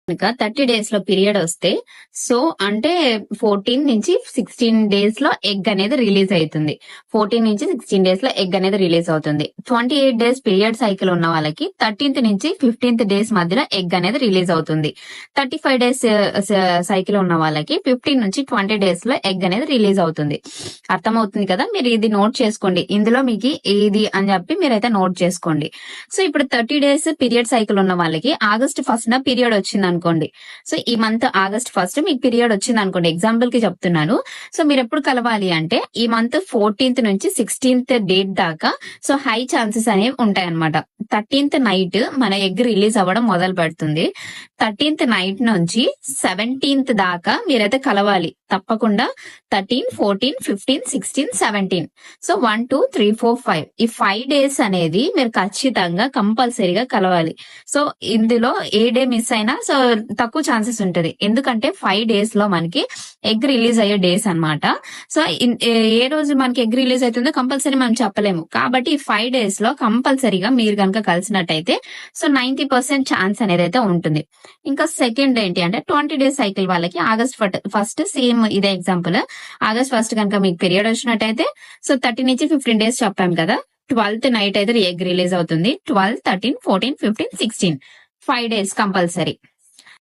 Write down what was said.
కనుక 30 డేస్ లో పీరియడ్ వస్తే సో అంటే 14 నుంచి 16 డేస్ లో ఎగ్ అనేది రిలీజ్ అవుతుంది. 14 నుంచి 16 డేస్ లో ఎగ్ అనేది రిలీజ్ అవుతుంది. 28 డేస్ పీరియడ్ సైకిల్ ఉన్న వాళ్ళకి 13th నుంచి 15th డేస్ మధ్యలో ఎగ్ అనేది రిలీజ్ అవుతుంది. 35 డేస్ సైకిల్ ఉన్న వాళ్ళకి 15 నుంచి 20 డేస్ లో ఎగ్ అనేది రిలీజ్ అవుతుంది. అర్థమవుతుంది కదా, మీరు ఇది నోట్ చేసుకోండి, ఇందులో మీకు ఏది అని చెప్పి మీరైతే నోట్ చేసుకోండి. సో ఇప్పుడు 30 డేస్ పీరియడ్ సైకిల్ ఉన్న వాళ్ళకి ఆగస్ట్ 1st పీరియడ్ వచ్చింది అనుకోండి. సో ఈ మంత్ ఆగస్ట్ 1st మీకు పీరియడ్ వచ్చింది అనుకోండి, ఎగ్జాంపుల్ కి చెప్తున్నాను. సో మీరు ఎప్పుడు కలవాలి అంటే ఈ మంత్ 14th నుంచి 16th డేట్ దాకా సో హై ఛాన్సెస్ అనేవి ఉంటాయి అనమాట. 13th నైట్ మన ఎగ్ రిలీజ్ అవ్వడం మొదలు పెడుతుంది. 13th నైట్ నుంచి 17th దాకా మీరైతే కలవాలి తప్పకుండా. 13, 14, 15, 16, 17. సో 1, 2, 3, 4, 5 ఈ 5 డేస్ అనేది మీరు ఖచ్చితంగా కంపల్సరీగా కలవాలి. సో ఇందులో ఏ డే మిస్ అయినా సో తక్కువ ఛాన్సెస్ ఉంటది, ఎందుకంటే 5 డేస్ లో మనకి ఎగ్ రిలీజ్ అయ్యే డేస్ అన్నమాట. సో ఏ రోజు మనకి ఎగ్ రిలీజ్ అవుతుందో కంపల్సరీ మనం చెప్పలేము, కాబట్టి ఈ 5 డేస్ లో కంపల్సరీగా మీరు కనుక కలిసినట్టయితే సో 90% ఛాన్స్ అనేది అయితే ఉంటుంది. ఇంకా సెకండ్ ఏంటి అంటే 20 డేస్ సైకిల్ వాళ్ళకి ఆగస్ట్ 1st సేమ్ ఇదే ఎగ్జాంపుల్. ఆగస్ట్ 1st కనుక మీకు పీరియడ్ వచ్చినట్టయితే సో 30 నుంచి 15 డేస్ చెప్పాం కదా, 12th నైట్ అయితే ఎగ్ రిలీజ్ అవుతుంది. 12, 13, 14, 15, 16 5 డేస్ కంపల్సరీ.